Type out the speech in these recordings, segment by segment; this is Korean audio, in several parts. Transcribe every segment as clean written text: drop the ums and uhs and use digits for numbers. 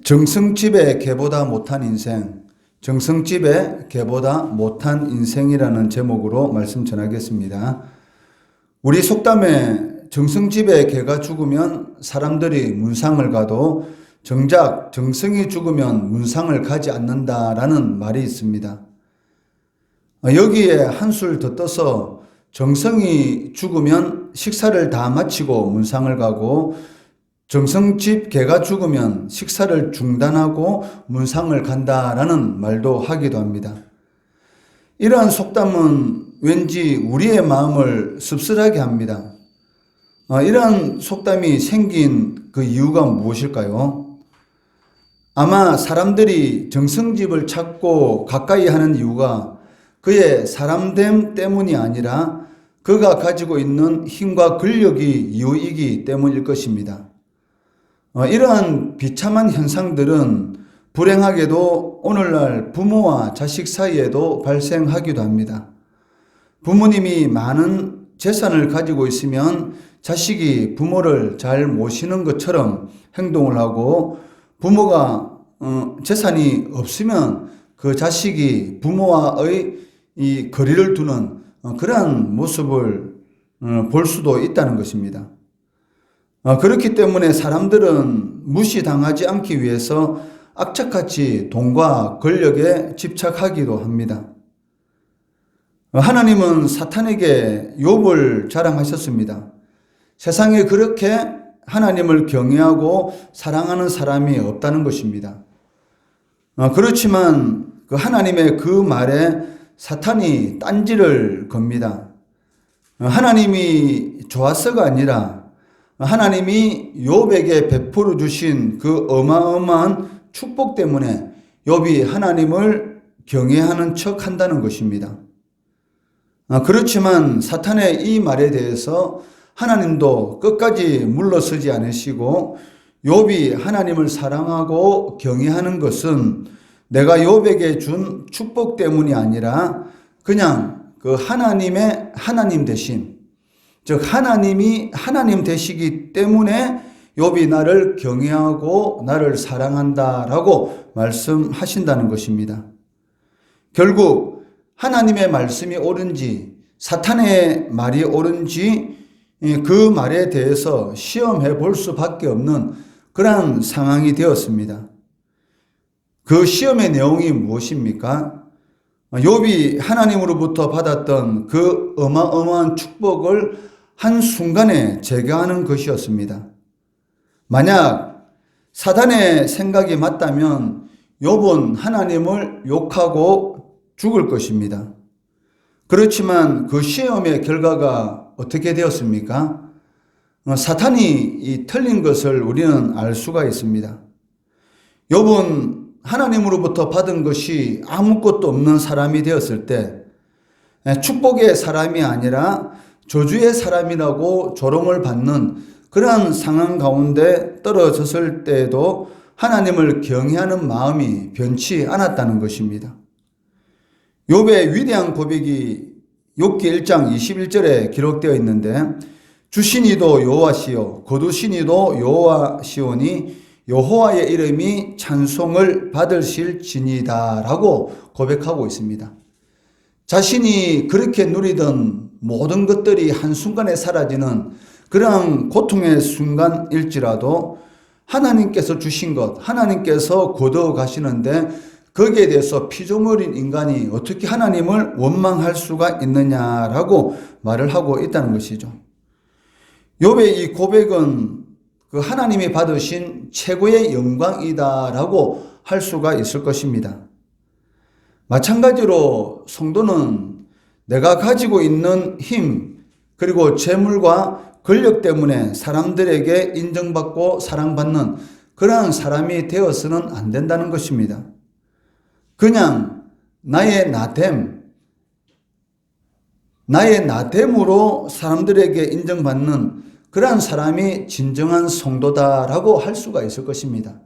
정승집의 개보다 못한 인생, 정승집의 개보다 못한 인생이라는 제목으로 말씀 전하겠습니다. 우리 속담에 정승집의 개가 죽으면 사람들이 문상을 가도 정작 정승이 죽으면 문상을 가지 않는다라는 말이 있습니다. 여기에 한술 더 떠서 정승이 죽으면 식사를 다 마치고 문상을 가고 정승집 개가 죽으면 식사를 중단하고 문상을 간다라는 말도 하기도 합니다. 이러한 속담은 왠지 우리의 마음을 씁쓸하게 합니다. 이러한 속담이 생긴 그 이유가 무엇일까요? 아마 사람들이 정승집을 찾고 가까이 하는 이유가 그의 사람됨 때문이 아니라 그가 가지고 있는 힘과 권력이 이유이기 때문일 것입니다. 이러한 비참한 현상들은 불행하게도 오늘날 부모와 자식 사이에도 발생하기도 합니다. 부모님이 많은 재산을 가지고 있으면 자식이 부모를 잘 모시는 것처럼 행동을 하고 부모가 재산이 없으면 그 자식이 부모와의 이 거리를 두는 그러한 모습을 볼 수도 있다는 것입니다. 그렇기 때문에 사람들은 무시당하지 않기 위해서 악착같이 돈과 권력에 집착하기도 합니다. 하나님은 사탄에게 욥을 자랑하셨습니다. 세상에 그렇게 하나님을 경외하고 사랑하는 사람이 없다는 것입니다. 그렇지만 그 하나님의 그 말에 사탄이 딴지를 겁니다. 하나님이 좋아서가 아니라 하나님이 욥에게 베풀어 주신 그 어마어마한 축복 때문에 욥이 하나님을 경외하는 척 한다는 것입니다. 그렇지만 사탄의 이 말에 대해서 하나님도 끝까지 물러서지 않으시고 욥이 하나님을 사랑하고 경외하는 것은 내가 욥에게 준 축복 때문이 아니라 그냥 그 하나님의 하나님 되심, 즉 하나님이 하나님 되시기 때문에 욥이 나를 경외하고 나를 사랑한다라고 말씀하신다는 것입니다. 결국 하나님의 말씀이 옳은지 사탄의 말이 옳은지 그 말에 대해서 시험해 볼 수밖에 없는 그러한 상황이 되었습니다. 그 시험의 내용이 무엇입니까? 욥이 하나님으로부터 받았던 그 어마어마한 축복을 한순간에 제거하는 것이었습니다. 만약 사단의 생각이 맞다면 욥은 하나님을 욕하고 죽을 것입니다. 그렇지만 그 시험의 결과가 어떻게 되었습니까? 사탄이 틀린 것을 우리는 알 수가 있습니다. 욥은 하나님으로부터 받은 것이 아무것도 없는 사람이 되었을 때 축복의 사람이 아니라 저주의 사람이라고 조롱을 받는 그러한 상황 가운데 떨어졌을 때에도 하나님을 경외하는 마음이 변치 않았다는 것입니다. 욥의 위대한 고백이 욥기 1장 21절에 기록되어 있는데 주신 이도 여호와시요 거두신 이도 여호와시오니 여호와의 이름이 찬송을 받으실지니다 라고 고백하고 있습니다. 자신이 그렇게 누리던 모든 것들이 한순간에 사라지는 그러한 고통의 순간일지라도 하나님께서 주신 것, 하나님께서 거두어 가시는데 거기에 대해서 피조물인 인간이 어떻게 하나님을 원망할 수가 있느냐라고 말을 하고 있다는 것이죠. 욥의 이 고백은 그 하나님이 받으신 최고의 영광이다라고 할 수가 있을 것입니다. 마찬가지로 성도는 내가 가지고 있는 힘 그리고 재물과 권력 때문에 사람들에게 인정받고 사랑받는 그러한 사람이 되어서는 안 된다는 것입니다. 그냥 나의 나됨으로 사람들에게 인정받는 그러한 사람이 진정한 성도다라고 할 수가 있을 것입니다.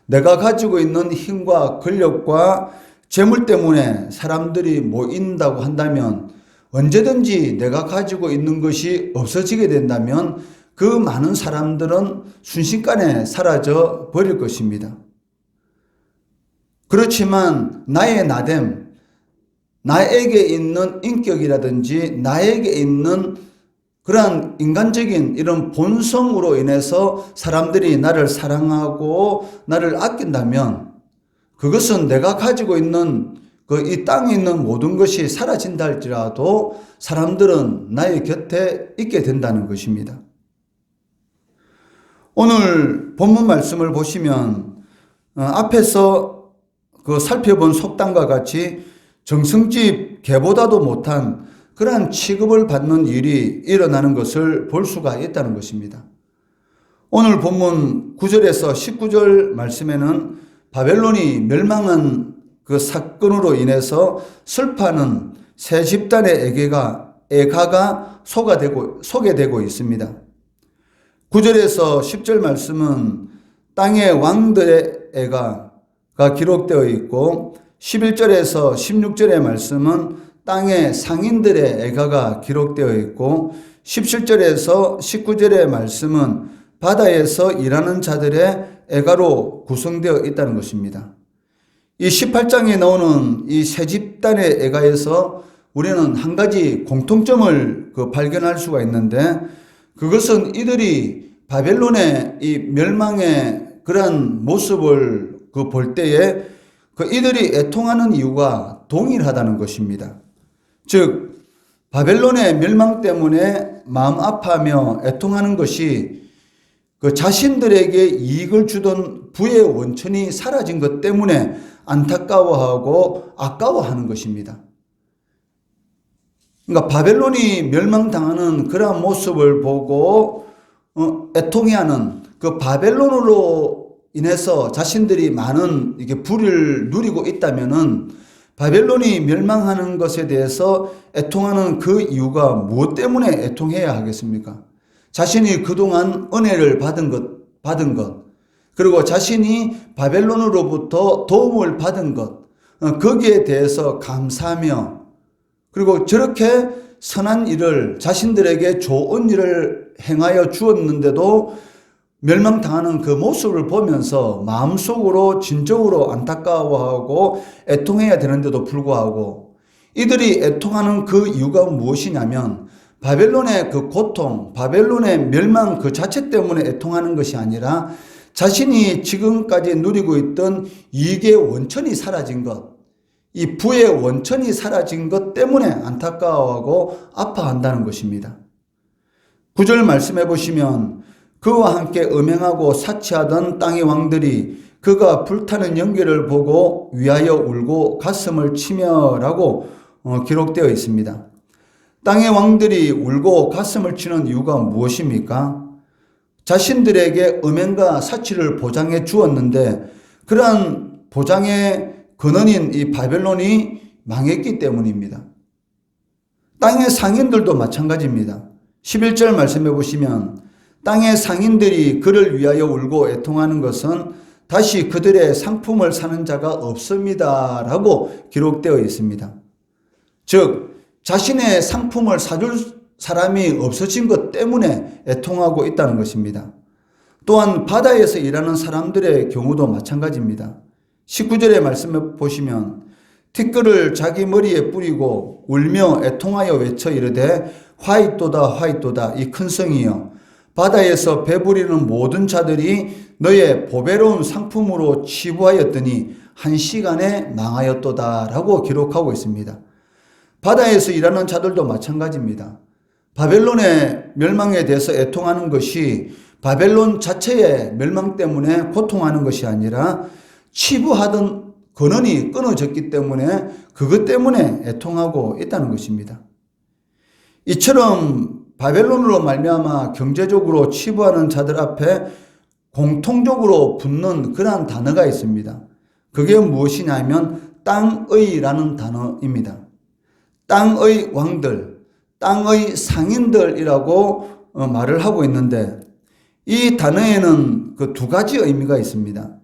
내가 가지고 있는 힘과 권력과 재물 때문에 사람들이 모인다고 한다면 언제든지 내가 가지고 있는 것이 없어지게 된다면 그 많은 사람들은 순식간에 사라져 버릴 것입니다. 그렇지만 나의 나됨, 나에게 있는 인격이라든지 나에게 있는 그러한 인간적인 이런 본성으로 인해서 사람들이 나를 사랑하고 나를 아낀다면 그것은 내가 가지고 있는 이 땅에 있는 모든 것이 사라진다 할지라도 사람들은 나의 곁에 있게 된다는 것입니다. 오늘 본문 말씀을 보시면 앞에서 살펴본 속담과 같이 정승집 개보다도 못한 그러한 취급을 받는 일이 일어나는 것을 볼 수가 있다는 것입니다. 오늘 본문 9절에서 19절 말씀에는 바벨론이 멸망한 그 사건으로 인해서 슬퍼하는 세 집단의 애가가 소개되고 있습니다. 9절에서 10절 말씀은 땅의 왕들의 애가가 기록되어 있고 11절에서 16절의 말씀은 땅의 상인들의 애가가 기록되어 있고 17절에서 19절의 말씀은 바다에서 일하는 자들의 애가로 구성되어 있다는 것입니다. 이 18장에 나오는 이 세 집단의 애가에서 우리는 한 가지 공통점을 발견할 수가 있는데 그것은 이들이 바벨론의 이 멸망의 그런 모습을 볼 때에 이들이 애통하는 이유가 동일하다는 것입니다. 즉 바벨론의 멸망 때문에 마음 아파하며 애통하는 것이 자신들에게 이익을 주던 부의 원천이 사라진 것 때문에 안타까워하고 아까워하는 것입니다. 그러니까 바벨론이 멸망당하는 그러한 모습을 보고 애통해하는 그 바벨론으로 인해서 자신들이 많은 부를 누리고 있다면은 바벨론이 멸망하는 것에 대해서 애통하는 그 이유가 무엇 때문에 애통해야 하겠습니까? 자신이 그동안 은혜를 받은 것, 그리고 자신이 바벨론으로부터 도움을 받은 것, 거기에 대해서 감사하며, 그리고 저렇게 선한 일을, 자신들에게 좋은 일을 행하여 주었는데도 멸망당하는 그 모습을 보면서 마음속으로 진정으로 안타까워하고 애통해야 되는데도 불구하고 이들이 애통하는 그 이유가 무엇이냐면 바벨론의 그 고통, 바벨론의 멸망 그 자체 때문에 애통하는 것이 아니라 자신이 지금까지 누리고 있던 이익의 원천이 사라진 것, 이 부의 원천이 사라진 것 때문에 안타까워하고 아파한다는 것입니다. 9절 말씀해 보시면 그와 함께 음행하고 사치하던 땅의 왕들이 그가 불타는 연기를 보고 위하여 울고 가슴을 치며라고 기록되어 있습니다. 땅의 왕들이 울고 가슴을 치는 이유가 무엇입니까? 자신들에게 음행과 사치를 보장해 주었는데 그러한 보장의 근원인 이 바벨론이 망했기 때문입니다. 땅의 상인들도 마찬가지입니다. 11절 말씀해 보시면 땅의 상인들이 그를 위하여 울고 애통하는 것은 다시 그들의 상품을 사는 자가 없습니다 라고 기록되어 있습니다. 즉 자신의 상품을 사줄 사람이 없어진 것 때문에 애통하고 있다는 것입니다. 또한 바다에서 일하는 사람들의 경우도 마찬가지입니다. 19절의 말씀을 보시면 티끌을 자기 머리에 뿌리고 울며 애통하여 외쳐 이르되 화이또다 화이또다 이 큰 성이여 바다에서 배부리는 모든 자들이 너의 보배로운 상품으로 치부하였더니 한 시간에 망하였도다 라고 기록하고 있습니다. 바다에서 일하는 자들도 마찬가지입니다. 바벨론의 멸망에 대해서 애통하는 것이 바벨론 자체의 멸망 때문에 고통하는 것이 아니라 치부하던 근원이 끊어졌기 때문에 그것 때문에 애통하고 있다는 것입니다. 이처럼 바벨론으로 말미암아 경제적으로 치부하는 자들 앞에 공통적으로 붙는 그러한 단어가 있습니다. 그게 무엇이냐면 땅의라는 단어입니다. 땅의 왕들, 땅의 상인들이라고 말을 하고 있는데 이 단어에는 그 두 가지 의미가 있습니다.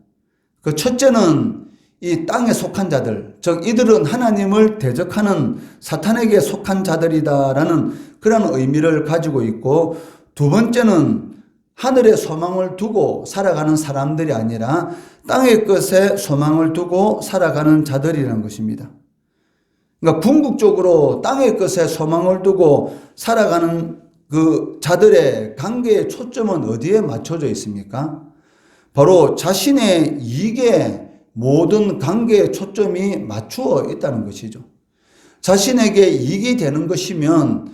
그 첫째는 이 땅에 속한 자들, 즉 이들은 하나님을 대적하는 사탄에게 속한 자들이다라는 그런 의미를 가지고 있고 두 번째는 하늘의 소망을 두고 살아가는 사람들이 아니라 땅의 것에 소망을 두고 살아가는 자들이라는 것입니다. 그러니까 궁극적으로 땅의 것에 소망을 두고 살아가는 그 자들의 관계의 초점은 어디에 맞춰져 있습니까? 바로 자신의 이익에 모든 관계의 초점이 맞추어 있다는 것이죠. 자신에게 이익이 되는 것이면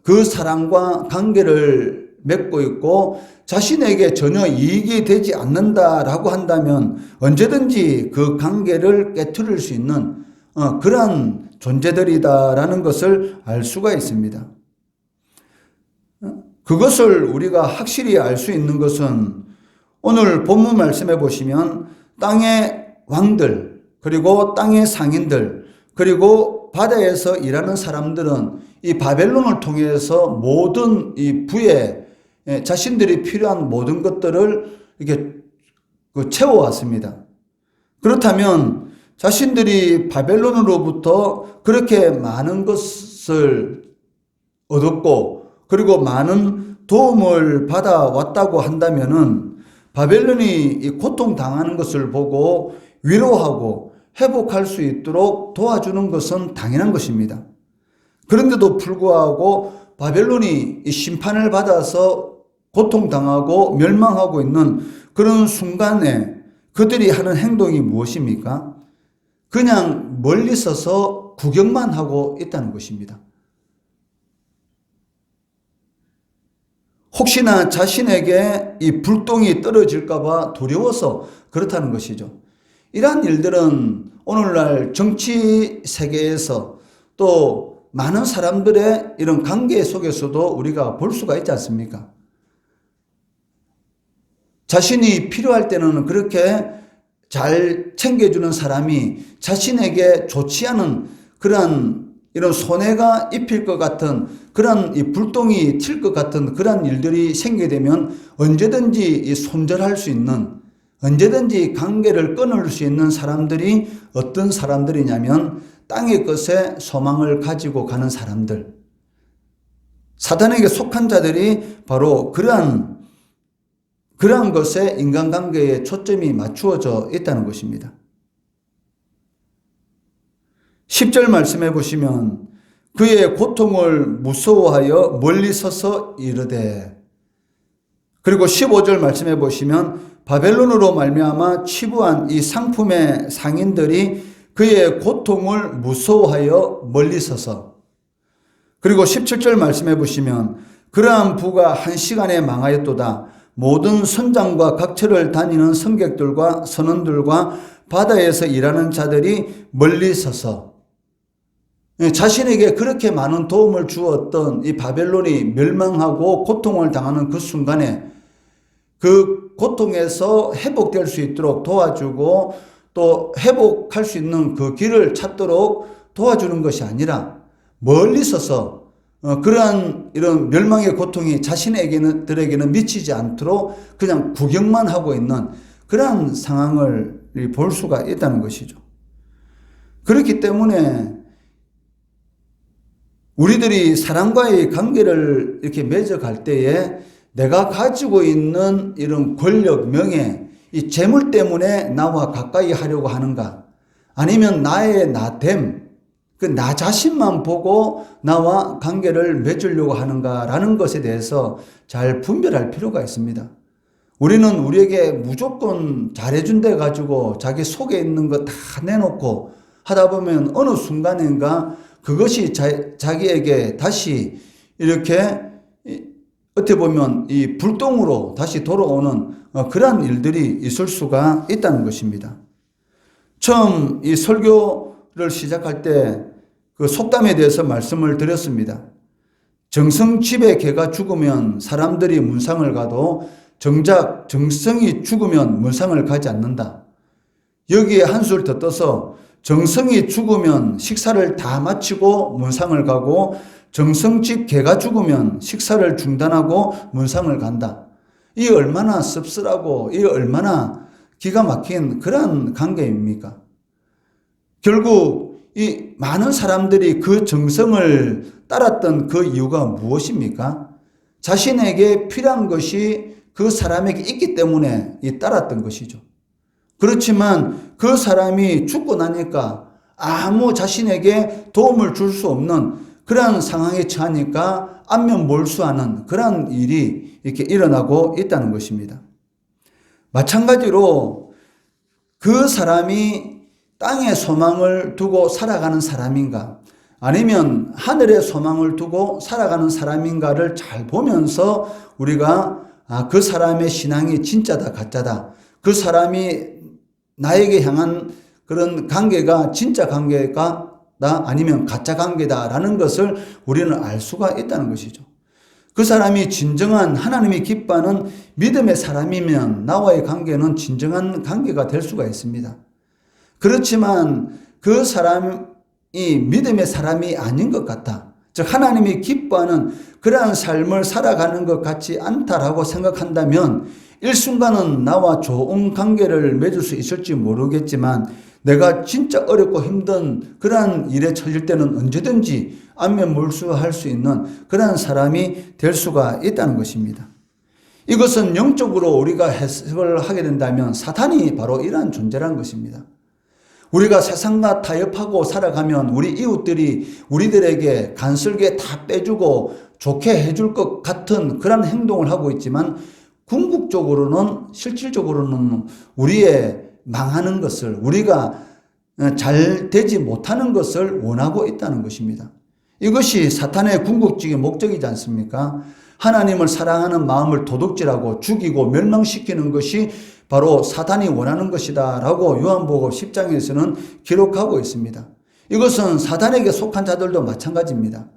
그 사람과 관계를 맺고 있고, 자신에게 전혀 이익이 되지 않는다라고 한다면 언제든지 그 관계를 깨트릴 수 있는 그러한 존재들이다라는 것을 알 수가 있습니다. 그것을 우리가 확실히 알 수 있는 것은 오늘 본문 말씀해 보시면 땅의 왕들, 그리고 땅의 상인들, 그리고 바다에서 일하는 사람들은 이 바벨론을 통해서 모든 이 부에 자신들이 필요한 모든 것들을 이렇게 채워왔습니다. 그렇다면 자신들이 바벨론으로부터 그렇게 많은 것을 얻었고, 그리고 많은 도움을 받아왔다고 한다면은 바벨론이 고통당하는 것을 보고 위로하고 회복할 수 있도록 도와주는 것은 당연한 것입니다. 그런데도 불구하고 바벨론이 심판을 받아서 고통당하고 멸망하고 있는 그런 순간에 그들이 하는 행동이 무엇입니까? 그냥 멀리 서서 구경만 하고 있다는 것입니다. 혹시나 자신에게 이 불똥이 떨어질까봐 두려워서 그렇다는 것이죠. 이러한 일들은 오늘날 정치 세계에서 또 많은 사람들의 이런 관계 속에서도 우리가 볼 수가 있지 않습니까? 자신이 필요할 때는 그렇게 잘 챙겨주는 사람이 자신에게 좋지 않은 그러한 이런 손해가 입힐 것 같은 그런 이 불똥이 튈 것 같은 그런 일들이 생기게 되면 언제든지 손절할 수 있는, 언제든지 관계를 끊을 수 있는 사람들이 어떤 사람들이냐면 땅의 것에 소망을 가지고 가는 사람들, 사단에게 속한 자들이 바로 그러한 것에 인간관계에 초점이 맞추어져 있다는 것입니다. 10절 말씀해 보시면 그의 고통을 무서워하여 멀리 서서 이르되, 그리고 15절 말씀해 보시면 바벨론으로 말미암아 취부한 이 상품의 상인들이 그의 고통을 무서워하여 멀리 서서, 그리고 17절 말씀해 보시면 그러한 부가 한 시간에 망하였도다. 모든 선장과 각처를 다니는 승객들과 선원들과 바다에서 일하는 자들이 멀리 서서, 자신에게 그렇게 많은 도움을 주었던 이 바벨론이 멸망하고 고통을 당하는 그 순간에 그 고통에서 회복될 수 있도록 도와주고 또 회복할 수 있는 그 길을 찾도록 도와주는 것이 아니라 멀리 서서 그러한 이런 멸망의 고통이 자신들에게는 미치지 않도록 그냥 구경만 하고 있는 그러한 상황을 볼 수가 있다는 것이죠. 그렇기 때문에 우리들이 사람과의 관계를 이렇게 맺어갈 때에 내가 가지고 있는 이런 권력, 명예, 이 재물 때문에 나와 가까이 하려고 하는가? 아니면 나의 나됨, 그 나 자신만 보고 나와 관계를 맺으려고 하는가라는 것에 대해서 잘 분별할 필요가 있습니다. 우리는 우리에게 무조건 잘해준다 가지고 자기 속에 있는 거 다 내놓고 하다 보면 어느 순간인가 그것이 자기에게 다시 이렇게 어떻게 보면 이 불똥으로 다시 돌아오는 그러한 일들이 있을 수가 있다는 것입니다. 처음 이 설교를 시작할 때 그 속담에 대해서 말씀을 드렸습니다. 정성집에 개가 죽으면 사람들이 문상을 가도 정작 정성이 죽으면 문상을 가지 않는다. 여기에 한술 더 떠서 정성이 죽으면 식사를 다 마치고 문상을 가고 정성집 개가 죽으면 식사를 중단하고 문상을 간다. 이 얼마나 씁쓸하고 이 얼마나 기가 막힌 그런 관계입니까? 결국 이 많은 사람들이 그 정성을 따랐던 그 이유가 무엇입니까? 자신에게 필요한 것이 그 사람에게 있기 때문에 따랐던 것이죠. 그렇지만 그 사람이 죽고 나니까 아무 자신에게 도움을 줄 수 없는 그러한 상황에 처하니까 안면몰수하는 그러한 일이 이렇게 일어나고 있다는 것입니다. 마찬가지로 그 사람이 땅에 소망을 두고 살아가는 사람인가 아니면 하늘에 소망을 두고 살아가는 사람인가를 잘 보면서 우리가 그 사람의 신앙이 진짜다 가짜다, 그 사람이 나에게 향한 그런 관계가 진짜 관계가 아니면 가짜 관계다라는 것을 우리는 알 수가 있다는 것이죠. 그 사람이 진정한 하나님이 기뻐하는 믿음의 사람이면 나와의 관계는 진정한 관계가 될 수가 있습니다. 그렇지만 그 사람이 믿음의 사람이 아닌 것 같다, 즉 하나님이 기뻐하는 그러한 삶을 살아가는 것 같지 않다라고 생각한다면 일순간은 나와 좋은 관계를 맺을 수 있을지 모르겠지만 내가 진짜 어렵고 힘든 그러한 일에 처질 때는 언제든지 안면몰수할 수 있는 그러한 사람이 될 수가 있다는 것입니다. 이것은 영적으로 우리가 해석을 하게 된다면 사탄이 바로 이러한 존재라는 것입니다. 우리가 세상과 타협하고 살아가면 우리 이웃들이 우리들에게 간슬게 다 빼주고 좋게 해줄 것 같은 그런 행동을 하고 있지만 궁극적으로는 실질적으로는 우리의 망하는 것을, 우리가 잘 되지 못하는 것을 원하고 있다는 것입니다. 이것이 사탄의 궁극적인 목적이지 않습니까? 하나님을 사랑하는 마음을 도둑질하고 죽이고 멸망시키는 것이 바로 사탄이 원하는 것이다 라고 요한복음 10장에서는 기록하고 있습니다. 이것은 사탄에게 속한 자들도 마찬가지입니다.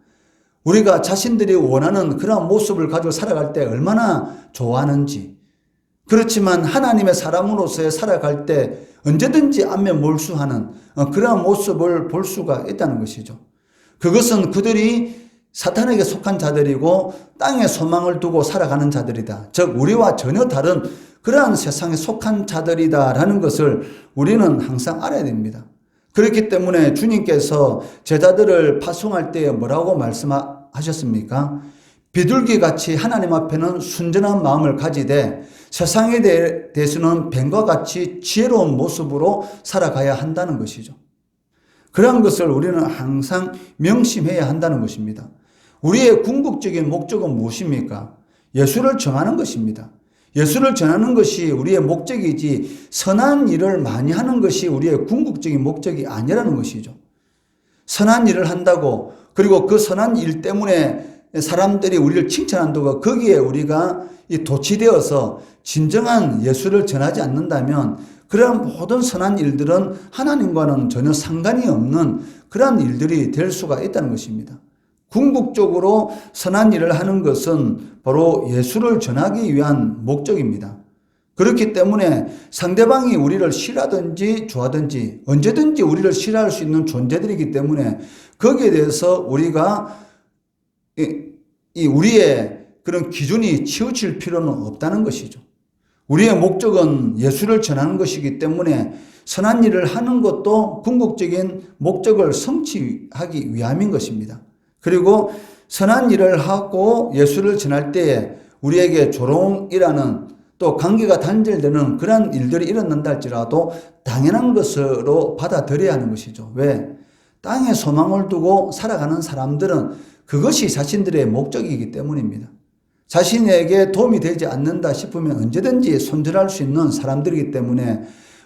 우리가 자신들이 원하는 그런 모습을 가지고 살아갈 때 얼마나 좋아하는지, 그렇지만 하나님의 사람으로서의 살아갈 때 언제든지 안면몰수하는 그런 모습을 볼 수가 있다는 것이죠. 그것은 그들이 사탄에게 속한 자들이고 땅에 소망을 두고 살아가는 자들이다, 즉 우리와 전혀 다른 그러한 세상에 속한 자들이다라는 것을 우리는 항상 알아야 됩니다. 그렇기 때문에 주님께서 제자들을 파송할 때 뭐라고 말씀하셨습니까? 비둘기같이 하나님 앞에는 순전한 마음을 가지되 세상에 대해서는 뱀과 같이 지혜로운 모습으로 살아가야 한다는 것이죠. 그런 것을 우리는 항상 명심해야 한다는 것입니다. 우리의 궁극적인 목적은 무엇입니까? 예수를 전하는 것입니다. 예수를 전하는 것이 우리의 목적이지 선한 일을 많이 하는 것이 우리의 궁극적인 목적이 아니라는 것이죠. 선한 일을 한다고, 그리고 그 선한 일 때문에 사람들이 우리를 칭찬한다고 거기에 우리가 도취되어서 진정한 예수를 전하지 않는다면 그러한 모든 선한 일들은 하나님과는 전혀 상관이 없는 그러한 일들이 될 수가 있다는 것입니다. 궁극적으로 선한 일을 하는 것은 바로 예수를 전하기 위한 목적입니다. 그렇기 때문에 상대방이 우리를 싫어하든지 좋아하든지 언제든지 우리를 싫어할 수 있는 존재들이기 때문에 거기에 대해서 우리가 우리의 그런 기준이 치우칠 필요는 없다는 것이죠. 우리의 목적은 예수를 전하는 것이기 때문에 선한 일을 하는 것도 궁극적인 목적을 성취하기 위함인 것입니다. 그리고 선한 일을 하고 예수를 전할 때에 우리에게 조롱이라는 또 관계가 단절되는 그런 일들이 일어난다 할지라도 당연한 것으로 받아들여야 하는 것이죠. 왜? 땅에 소망을 두고 살아가는 사람들은 그것이 자신들의 목적이기 때문입니다. 자신에게 도움이 되지 않는다 싶으면 언제든지 손절할 수 있는 사람들이기 때문에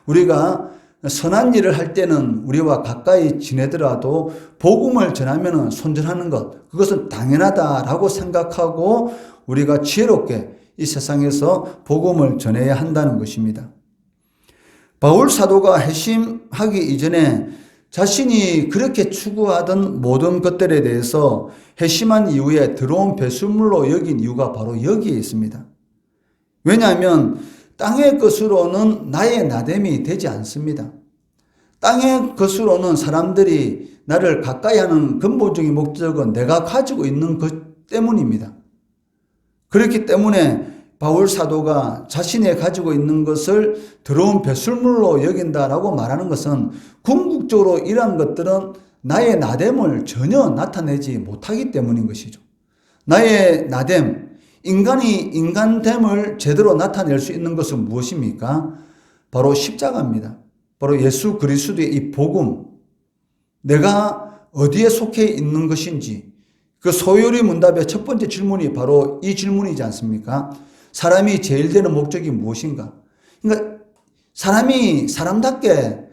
우리가 선한 일을 할 때는 우리와 가까이 지내더라도 복음을 전하면 손절하는 것, 그것은 당연하다라고 생각하고 우리가 지혜롭게 이 세상에서 복음을 전해야 한다는 것입니다. 바울 사도가 회심하기 이전에 자신이 그렇게 추구하던 모든 것들에 대해서 회심한 이후에 들어온 배설물로 여긴 이유가 바로 여기에 있습니다. 왜냐하면 땅의 것으로는 나의 나됨이 되지 않습니다. 땅의 것으로는 사람들이 나를 가까이 하는 근본적인 목적은 내가 가지고 있는 것 때문입니다. 그렇기 때문에 바울 사도가 자신이 가지고 있는 것을 들어온 배설물로 여긴다라고 말하는 것은 궁극적으로 이러한 것들은 나의 나됨을 전혀 나타내지 못하기 때문인 것이죠. 나의 나됨, 인간이 인간됨을 제대로 나타낼 수 있는 것은 무엇입니까? 바로 십자가입니다. 바로 예수 그리스도의 이 복음, 내가 어디에 속해 있는 것인지, 그 소요리 문답의 첫 번째 질문이 바로 이 질문이지 않습니까? 사람이 제일 되는 목적이 무엇인가? 그러니까 사람이 사람답게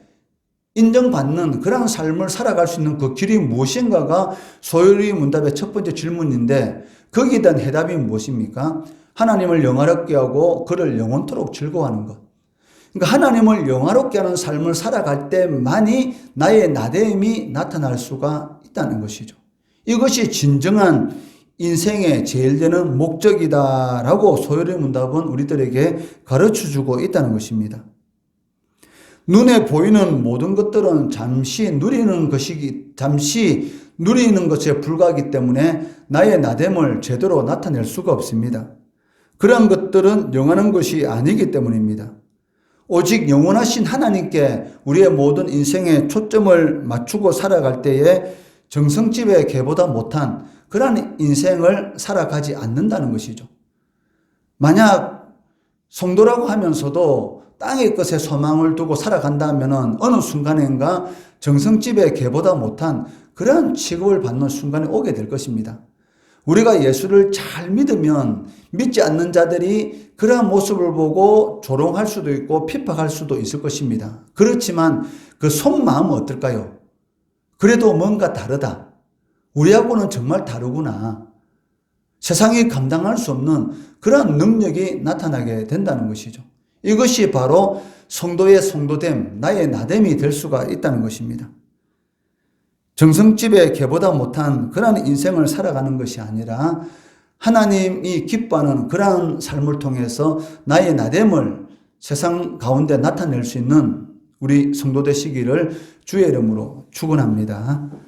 인정받는 그런 삶을 살아갈 수 있는 그 길이 무엇인가가 소요리 문답의 첫 번째 질문인데, 거기에 대한 해답이 무엇입니까? 하나님을 영화롭게 하고 그를 영원토록 즐거워하는 것. 그러니까 하나님을 영화롭게 하는 삶을 살아갈 때만이 나의 나됨이 나타날 수가 있다는 것이죠. 이것이 진정한 인생의 제일 되는 목적이다라고 소요리 문답은 우리들에게 가르쳐주고 있다는 것입니다. 눈에 보이는 모든 것들은 잠시 누리는 것에 불과하기 때문에 나의 나됨을 제대로 나타낼 수가 없습니다. 그러한 것들은 영원한 것이 아니기 때문입니다. 오직 영원하신 하나님께 우리의 모든 인생의 초점을 맞추고 살아갈 때에 정성집의 개보다 못한 그러한 인생을 살아가지 않는다는 것이죠. 만약 성도라고 하면서도 땅의 것에 소망을 두고 살아간다면 어느 순간인가 정성집의 개보다 못한 그러한 취급을 받는 순간이 오게 될 것입니다. 우리가 예수를 잘 믿으면 믿지 않는 자들이 그러한 모습을 보고 조롱할 수도 있고 핍박할 수도 있을 것입니다. 그렇지만 그 속마음은 어떨까요? 그래도 뭔가 다르다. 우리하고는 정말 다르구나. 세상이 감당할 수 없는 그러한 능력이 나타나게 된다는 것이죠. 이것이 바로 성도의 성도됨, 나의 나됨이 될 수가 있다는 것입니다. 정성집의 개보다 못한 그러한 인생을 살아가는 것이 아니라 하나님이 기뻐하는 그러한 삶을 통해서 나의 나됨을 세상 가운데 나타낼 수 있는 우리 성도 되시기를 주의 이름으로 축원합니다.